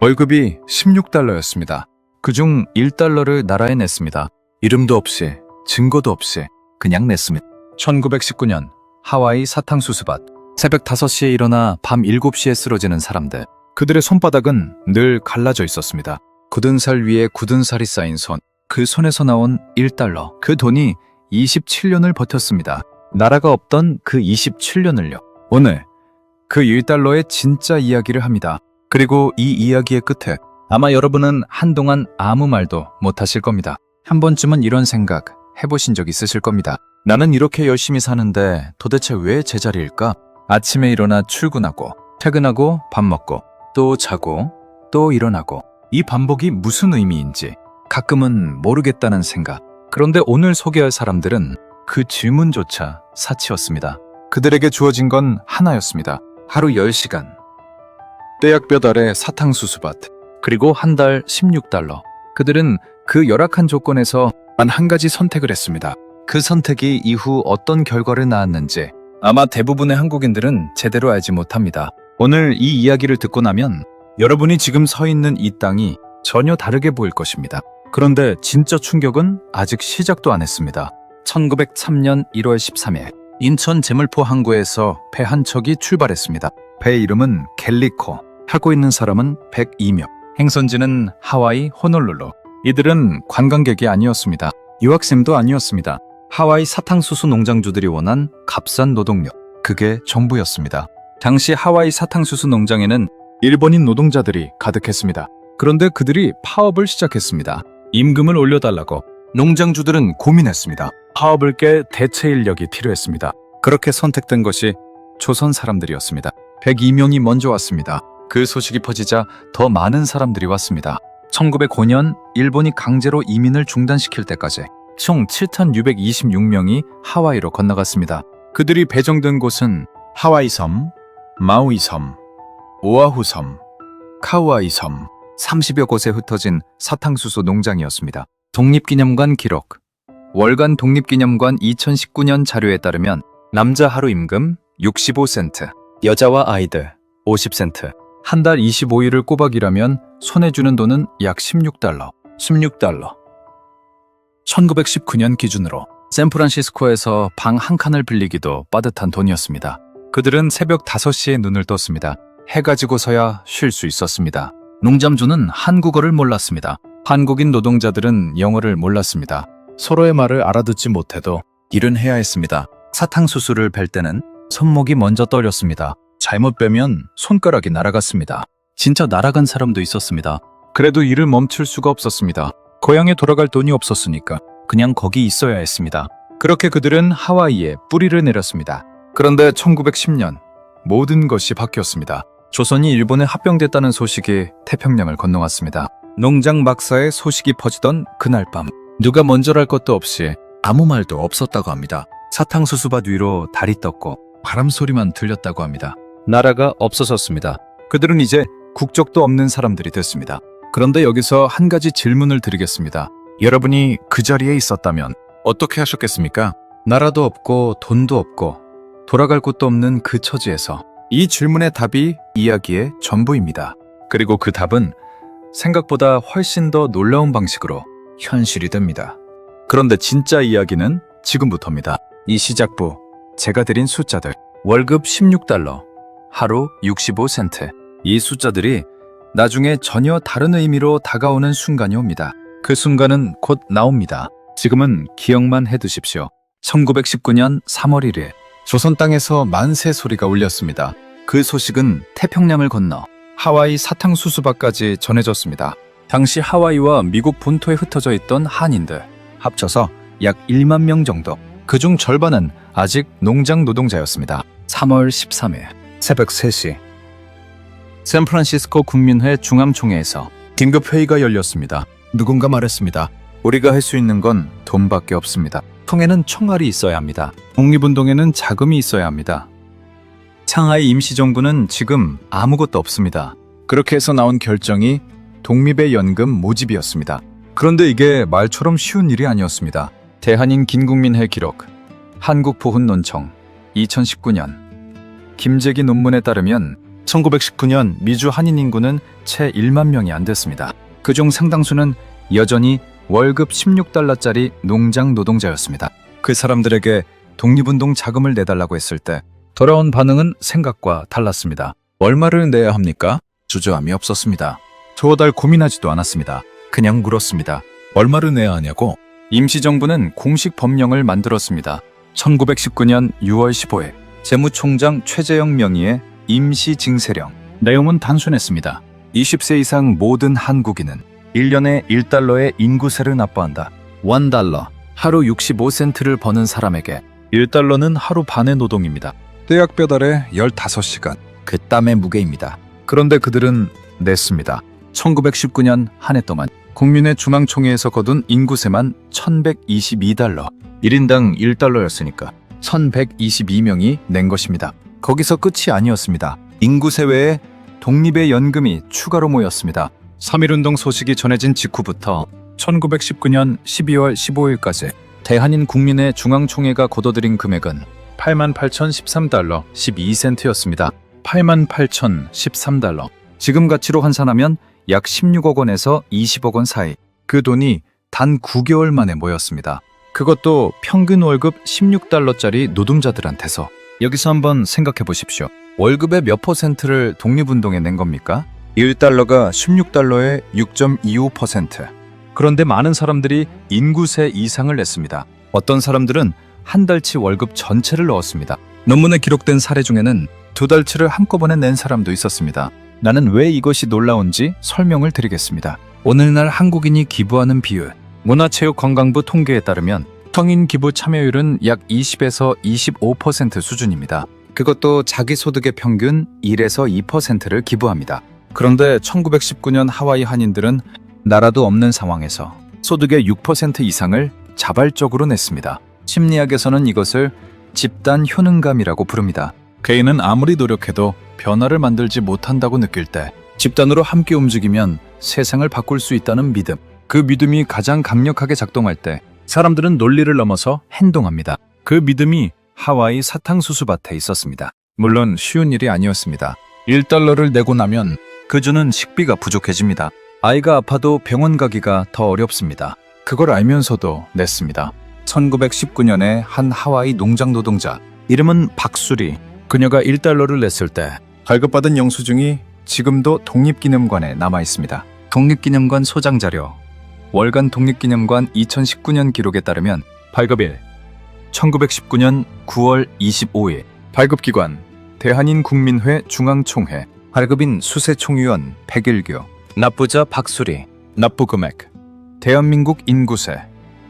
월급이 16달러였습니다. 그중 1달러를 나라에 냈습니다. 이름도 없이 증거도 없이 그냥 냈습니다. 1919년 하와이 사탕수수밭. 새벽 5시에 일어나 밤 7시에 쓰러지는 사람들. 그들의 손바닥은 늘 갈라져 있었습니다. 굳은 살 위에 굳은 살이 쌓인 손. 그 손에서 나온 1달러. 그 돈이 27년을 버텼습니다. 나라가 없던 그 27년을요. 오늘 그 1달러의 진짜 이야기를 합니다. 그리고 이 이야기의 끝에 아마 여러분은 한동안 아무 말도 못하실 겁니다. 한 번쯤은 이런 생각 해보신 적 있으실 겁니다. 나는 이렇게 열심히 사는데 도대체 왜 제자리일까? 아침에 일어나 출근하고 퇴근하고 밥 먹고 또 자고 또 일어나고 이 반복이 무슨 의미인지 가끔은 모르겠다는 생각. 그런데 오늘 소개할 사람들은 그 질문조차 사치였습니다. 그들에게 주어진 건 하나였습니다. 하루 10시간 떼약볕 아래 사탕수수밭. 그리고 한 달 16달러. 그들은 그 열악한 조건에서 단 한 가지 선택을 했습니다. 그 선택이 이후 어떤 결과를 낳았는지 아마 대부분의 한국인들은 제대로 알지 못합니다. 오늘 이 이야기를 듣고 나면 여러분이 지금 서 있는 이 땅이 전혀 다르게 보일 것입니다. 그런데 진짜 충격은 아직 시작도 안 했습니다. 1903년 1월 13일 인천 제물포 항구에서 배 한 척이 출발했습니다. 배의 이름은 갤리코. 타고 있는 사람은 102명. 행선지는 하와이 호놀룰루. 이들은 관광객이 아니었습니다. 유학생도 아니었습니다. 하와이 사탕수수 농장주들이 원한 값싼 노동력. 그게 전부였습니다. 당시 하와이 사탕수수 농장에는 일본인 노동자들이 가득했습니다. 그런데 그들이 파업을 시작했습니다. 임금을 올려달라고. 농장주들은 고민했습니다. 파업을 깰 대체 인력이 필요했습니다. 그렇게 선택된 것이 조선 사람들이었습니다. 102명이 먼저 왔습니다. 그 소식이 퍼지자 더 많은 사람들이 왔습니다. 1905년 일본이 강제로 이민을 중단시킬 때까지 총 7,626명이 하와이로 건너갔습니다. 그들이 배정된 곳은 하와이 섬, 마우이 섬, 오아후 섬, 카우아이 섬, 30여 곳에 흩어진 사탕수수 농장이었습니다. 독립기념관 기록. 월간 독립기념관 2019년 자료에 따르면 남자 하루 임금 65센트, 여자와 아이들 50센트, 한 달 25일을 꼬박 일하면 손에 주는 돈은 약 16달러. 16달러. 1919년 기준으로 샌프란시스코에서 방 한 칸을 빌리기도 빠듯한 돈이었습니다. 그들은 새벽 5시에 눈을 떴습니다. 해가 지고서야 쉴 수 있었습니다. 농장주는 한국어를 몰랐습니다. 한국인 노동자들은 영어를 몰랐습니다. 서로의 말을 알아듣지 못해도 일은 해야 했습니다. 사탕수수를 벨 때는 손목이 먼저 떨렸습니다. 잘못 빼면 손가락이 날아갔습니다. 진짜 날아간 사람도 있었습니다. 그래도 일을 멈출 수가 없었습니다. 고향에 돌아갈 돈이 없었으니까 그냥 거기 있어야 했습니다. 그렇게 그들은 하와이에 뿌리를 내렸습니다. 그런데 1910년 모든 것이 바뀌었습니다. 조선이 일본에 합병됐다는 소식이 태평양을 건너왔습니다. 농장 막사의 소식이 퍼지던 그날 밤 누가 먼저랄 것도 없이 아무 말도 없었다고 합니다. 사탕수수밭 위로 달이 떴고 바람 소리만 들렸다고 합니다. 나라가 없어졌습니다. 그들은 이제 국적도 없는 사람들이 됐습니다. 그런데 여기서 한 가지 질문을 드리겠습니다. 여러분이 그 자리에 있었다면 어떻게 하셨겠습니까? 나라도 없고 돈도 없고 돌아갈 곳도 없는 그 처지에서 이 질문의 답이 이야기의 전부입니다. 그리고 그 답은 생각보다 훨씬 더 놀라운 방식으로 현실이 됩니다. 그런데 진짜 이야기는 지금부터입니다. 이 시작부, 제가 드린 숫자들, 월급 16달러, 하루 65센트. 이 숫자들이 나중에 전혀 다른 의미로 다가오는 순간이 옵니다. 그 순간은 곧 나옵니다. 지금은 기억만 해두십시오. 1919년 3월 1일 조선 땅에서 만세 소리가 울렸습니다. 그 소식은 태평양을 건너 하와이 사탕수수밭까지 전해졌습니다. 당시 하와이와 미국 본토에 흩어져 있던 한인들 합쳐서 약 1만 명 정도. 그중 절반은 아직 농장 노동자였습니다. 3월 13일 새벽 3시 샌프란시스코 국민회 중앙총회에서 긴급 회의가 열렸습니다. 누군가 말했습니다. 우리가 할 수 있는 건 돈밖에 없습니다. 통에는 총알이 있어야 합니다. 독립운동에는 자금이 있어야 합니다. 상하이 임시정부는 지금 아무것도 없습니다. 그렇게 해서 나온 결정이 독립의 연금 모집이었습니다. 그런데 이게 말처럼 쉬운 일이 아니었습니다. 대한인 긴국민회 기록, 한국보훈논청, 2019년 김재기 논문에 따르면 1919년 미주 한인 인구는 채 1만 명이 안 됐습니다. 그중 상당수는 여전히 월급 16달러짜리 농장 노동자였습니다. 그 사람들에게 독립운동 자금을 내달라고 했을 때 돌아온 반응은 생각과 달랐습니다. 얼마를 내야 합니까? 주저함이 없었습니다. 두어 달 고민하지도 않았습니다. 그냥 물었습니다. 얼마를 내야 하냐고? 임시정부는 공식 법령을 만들었습니다. 1919년 6월 15일 재무총장 최재형 명의의 임시징세령. 내용은 단순했습니다. 20세 이상 모든 한국인은 1년에 1달러의 인구세를 납부한다. 1달러, 하루 65센트를 버는 사람에게 1달러는 하루 반의 노동입니다. 떼약 배달에 15시간, 그 땀의 무게입니다. 그런데 그들은 냈습니다. 1919년 한 해 동안 국민의 중앙총회에서 거둔 인구세만 1122달러, 1인당 1달러였으니까 1122명이 낸 것입니다. 거기서 끝이 아니었습니다. 인구세 외에 독립의 연금이 추가로 모였습니다. 3.1운동 소식이 전해진 직후부터 1919년 12월 15일까지 대한인 국민의 중앙총회가 거둬들인 금액은 88,013달러 12센트였습니다. 88,013달러. 지금 가치로 환산하면 약 16억 원에서 20억 원 사이. 그 돈이 단 9개월 만에 모였습니다. 그것도 평균 월급 16달러짜리 노동자들한테서. 여기서 한번 생각해 보십시오. 월급의 몇 퍼센트를 독립운동에 낸 겁니까? 1달러가 16달러의 6.25%. 그런데 많은 사람들이 인구세 이상을 냈습니다. 어떤 사람들은 한 달치 월급 전체를 넣었습니다. 논문에 기록된 사례 중에는 2달치를 한꺼번에 낸 사람도 있었습니다. 나는 왜 이것이 놀라운지 설명을 드리겠습니다. 오늘날 한국인이 기부하는 비율, 문화체육관광부 통계에 따르면 성인 기부 참여율은 약 20에서 25% 수준입니다. 그것도 자기 소득의 평균 1에서 2%를 기부합니다. 그런데 1919년 하와이 한인들은 나라도 없는 상황에서 소득의 6% 이상을 자발적으로 냈습니다. 심리학에서는 이것을 집단 효능감이라고 부릅니다. 개인은 아무리 노력해도 변화를 만들지 못한다고 느낄 때 집단으로 함께 움직이면 세상을 바꿀 수 있다는 믿음. 그 믿음이 가장 강력하게 작동할 때 사람들은 논리를 넘어서 행동합니다. 그 믿음이 하와이 사탕수수밭에 있었습니다. 물론 쉬운 일이 아니었습니다. 1달러를 내고 나면 그 주는 식비가 부족해집니다. 아이가 아파도 병원 가기가 더 어렵습니다. 그걸 알면서도 냈습니다. 1919년에 한 하와이 농장 노동자, 이름은 박수리. 그녀가 1달러를 냈을 때 발급받은 영수증이 지금도 독립기념관에 남아 있습니다. 독립기념관 소장자료. 월간 독립기념관 2019년 기록에 따르면 발급일 1919년 9월 25일. 발급기관 대한인국민회 중앙총회. 발급인 수세총위원 백일규. 납부자 박수리. 납부금액 대한민국 인구세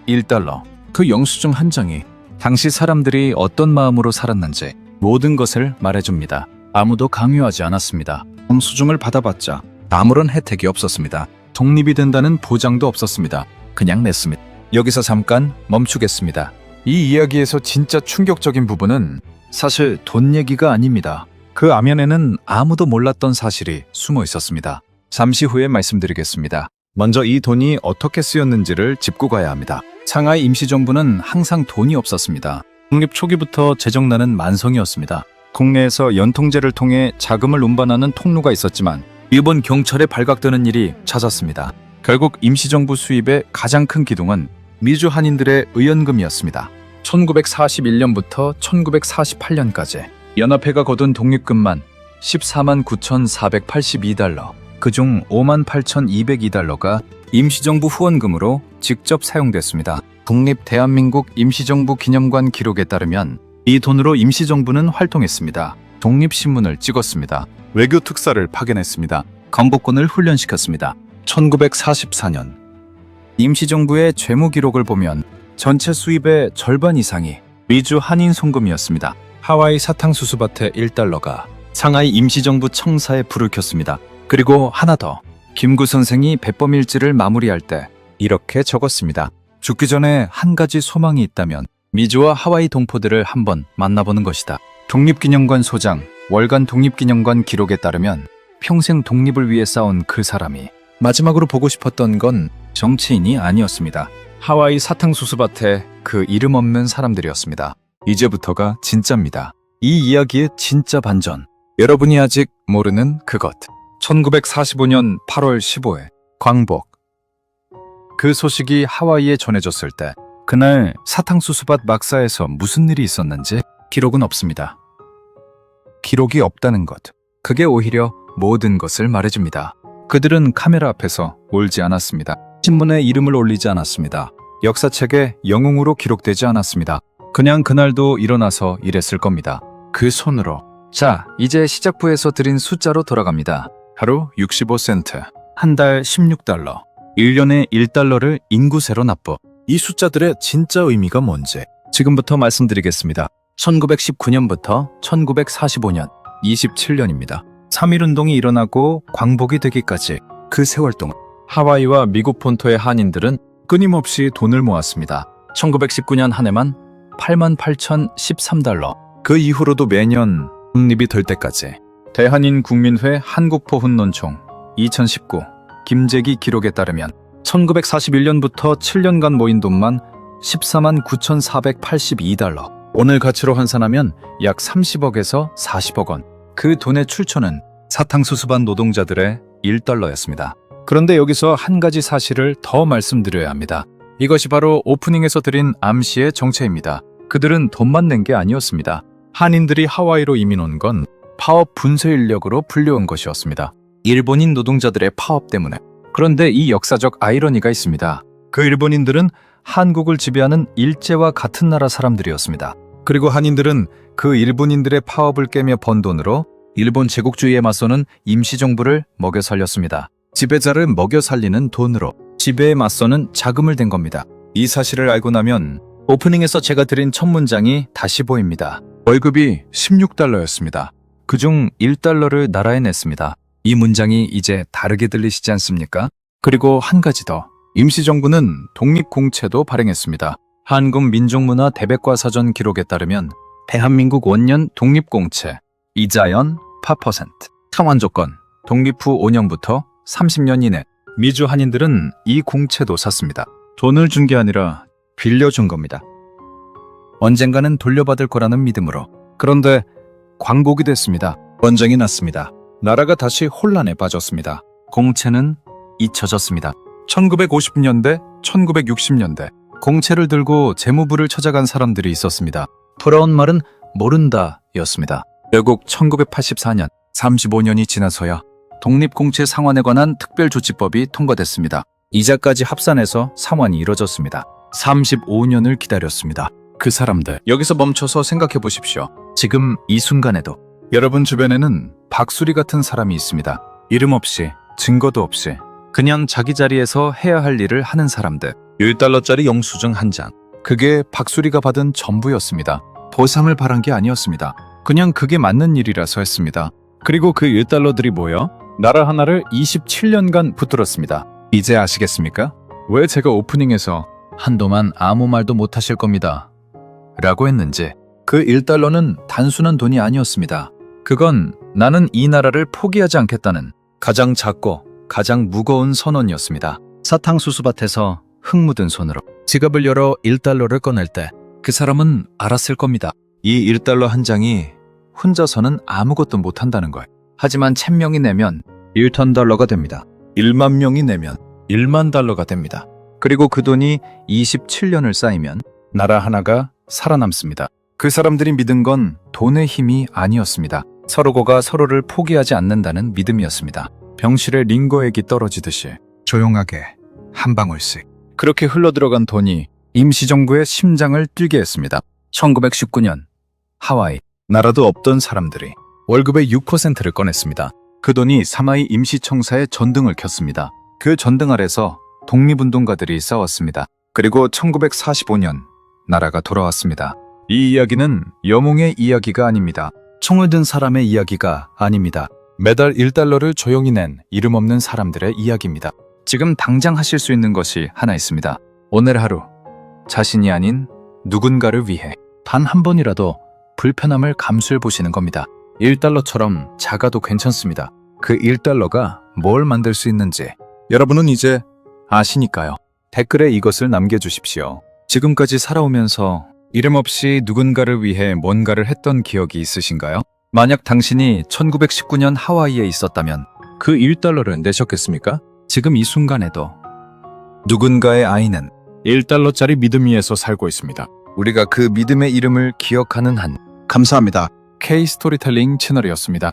1달러. 그 영수증 한 장이 당시 사람들이 어떤 마음으로 살았는지 모든 것을 말해줍니다. 아무도 강요하지 않았습니다. 영수증을 받아봤자 아무런 혜택이 없었습니다. 독립이 된다는 보장도 없었습니다. 그냥 냈습니다. 여기서 잠깐 멈추겠습니다. 이 이야기에서 진짜 충격적인 부분은 사실 돈 얘기가 아닙니다. 그 안면에는 아무도 몰랐던 사실이 숨어 있었습니다. 잠시 후에 말씀드리겠습니다. 먼저 이 돈이 어떻게 쓰였는지를 짚고 가야 합니다. 상하이 임시정부는 항상 돈이 없었습니다. 독립 초기부터 재정난은 만성이었습니다. 국내에서 연통제를 통해 자금을 운반하는 통로가 있었지만 일본 경찰에 발각되는 일이 잦았습니다. 결국 임시정부 수입의 가장 큰 기둥은 미주 한인들의 의연금이었습니다. 1941년부터 1948년까지 연합회가 거둔 독립금만 14만 9,482달러, 그중 5만 8,202달러가 임시정부 후원금으로 직접 사용됐습니다. 국립 대한민국 임시정부 기념관 기록에 따르면 이 돈으로 임시정부는 활동했습니다. 독립신문을 찍었습니다. 외교 특사를 파견했습니다. 건보권을 훈련시켰습니다. 1944년 임시정부의 재무 기록을 보면 전체 수입의 절반 이상이 미주 한인 송금이었습니다. 하와이 사탕수수밭의 1달러가 상하이 임시정부 청사에 불을 켰습니다. 그리고 하나 더. 김구 선생이 배범일지를 마무리할 때 이렇게 적었습니다. 죽기 전에 한 가지 소망이 있다면 미주와 하와이 동포들을 한번 만나보는 것이다. 독립기념관 소장, 월간 독립기념관 기록에 따르면 평생 독립을 위해 싸운 그 사람이 마지막으로 보고 싶었던 건 정치인이 아니었습니다. 하와이 사탕수수밭에 그 이름 없는 사람들이었습니다. 이제부터가 진짜입니다. 이 이야기의 진짜 반전. 여러분이 아직 모르는 그것. 1945년 8월 15일 광복. 그 소식이 하와이에 전해졌을 때 그날 사탕수수밭 막사에서 무슨 일이 있었는지 기록은 없습니다. 기록이 없다는 것. 그게 오히려 모든 것을 말해줍니다. 그들은 카메라 앞에서 울지 않았습니다. 신문에 이름을 올리지 않았습니다. 역사책에 영웅으로 기록되지 않았습니다. 그냥 그날도 일어나서 일했을 겁니다. 그 손으로. 자, 이제 시작부에서 드린 숫자로 돌아갑니다. 하루 65센트, 한 달 16달러, 1년에 1달러를 인구세로 납부. 이 숫자들의 진짜 의미가 뭔지 지금부터 말씀드리겠습니다. 1919년부터 1945년, 27년입니다. 3.1운동이 일어나고 광복이 되기까지 그 세월 동안 하와이와 미국 본토의 한인들은 끊임없이 돈을 모았습니다. 1919년 한 해만 88,013달러. 그 이후로도 매년 독립이 될 때까지. 대한인 국민회 한국포훈논총 2019 김재기 기록에 따르면 1941년부터 7년간 모인 돈만 14만 9,482달러. 오늘 가치로 환산하면 약 30억에서 40억 원. 그 돈의 출처는 사탕수수밭 노동자들의 1달러였습니다. 그런데 여기서 한 가지 사실을 더 말씀드려야 합니다. 이것이 바로 오프닝에서 드린 암시의 정체입니다. 그들은 돈만 낸 게 아니었습니다. 한인들이 하와이로 이민 온 건 파업 분쇄 인력으로 불려온 것이었습니다. 일본인 노동자들의 파업 때문에. 그런데 이 역사적 아이러니가 있습니다. 그 일본인들은 한국을 지배하는 일제와 같은 나라 사람들이었습니다. 그리고 한인들은 그 일본인들의 파업을 깨며 번 돈으로 일본 제국주의에 맞서는 임시정부를 먹여 살렸습니다. 지배자를 먹여 살리는 돈으로 지배에 맞서는 자금을 댄 겁니다. 이 사실을 알고 나면 오프닝에서 제가 드린 첫 문장이 다시 보입니다. 월급이 16달러였습니다. 그중 1달러를 나라에 냈습니다. 이 문장이 이제 다르게 들리시지 않습니까? 그리고 한 가지 더. 임시정부는 독립공채도 발행했습니다. 한국민족문화 대백과사전 기록에 따르면 대한민국 원년 독립공채, 이자연 8%, 상환조건, 독립 후 5년부터 30년 이내. 미주 한인들은 이 공채도 샀습니다. 돈을 준 게 아니라 빌려준 겁니다. 언젠가는 돌려받을 거라는 믿음으로. 그런데 광복이 됐습니다. 원정이 났습니다. 나라가 다시 혼란에 빠졌습니다. 공채는 잊혀졌습니다. 1950년대, 1960년대 공채를 들고 재무부를 찾아간 사람들이 있었습니다. 돌아온 말은 모른다 였습니다. 결국 1984년, 35년이 지나서야 독립공채 상환에 관한 특별조치법이 통과됐습니다. 이자까지 합산해서 상환이 이뤄졌습니다. 35년을 기다렸습니다. 그 사람들, 여기서 멈춰서 생각해 보십시오. 지금 이 순간에도 여러분 주변에는 박수리 같은 사람이 있습니다. 이름 없이, 증거도 없이 그냥 자기 자리에서 해야 할 일을 하는 사람들. 1달러짜리 영수증 한 장. 그게 박수리가 받은 전부였습니다. 보상을 바란 게 아니었습니다. 그냥 그게 맞는 일이라서 했습니다. 그리고 그 1달러들이 모여 나라 하나를 27년간 붙들었습니다. 이제 아시겠습니까? 왜 제가 오프닝에서 한동안 아무 말도 못 하실 겁니다 라고 했는지. 그 1달러는 단순한 돈이 아니었습니다. 그건 나는 이 나라를 포기하지 않겠다는 가장 작고 가장 무거운 선언이었습니다. 사탕수수밭에서 흙 묻은 손으로 지갑을 열어 1달러를 꺼낼 때 그 사람은 알았을 겁니다. 이 1달러 한 장이 혼자서는 아무것도 못한다는 걸. 하지만 1000명이 내면 1턴달러가 됩니다. 1만 명이 내면 1만 달러가 됩니다. 그리고 그 돈이 27년을 쌓이면 나라 하나가 살아남습니다. 그 사람들이 믿은 건 돈의 힘이 아니었습니다. 서로가 서로를 포기하지 않는다는 믿음이었습니다. 병실에 링거액이 떨어지듯이 조용하게 한 방울씩. 그렇게 흘러들어간 돈이 임시정부의 심장을 뛰게 했습니다. 1919년 하와이. 나라도 없던 사람들이 월급의 6%를 꺼냈습니다. 그 돈이 사마이 임시청사의 전등을 켰습니다. 그 전등 아래서 독립운동가들이 싸웠습니다. 그리고 1945년 나라가 돌아왔습니다. 이 이야기는 영웅의 이야기가 아닙니다. 총을 든 사람의 이야기가 아닙니다. 매달 1달러를 조용히 낸 이름 없는 사람들의 이야기입니다. 지금 당장 하실 수 있는 것이 하나 있습니다. 오늘 하루 자신이 아닌 누군가를 위해 단 한 번이라도 불편함을 감수해 보시는 겁니다. 1달러처럼 작아도 괜찮습니다. 그 1달러가 뭘 만들 수 있는지 여러분은 이제 아시니까요. 댓글에 이것을 남겨주십시오. 지금까지 살아오면서 이름 없이 누군가를 위해 뭔가를 했던 기억이 있으신가요? 만약 당신이 1919년 하와이에 있었다면 그 1달러를 내셨겠습니까? 지금 이 순간에도 누군가의 아이는 1달러짜리 믿음 위에서 살고 있습니다. 우리가 그 믿음의 이름을 기억하는 한 감사합니다. K 스토리텔링 채널이었습니다.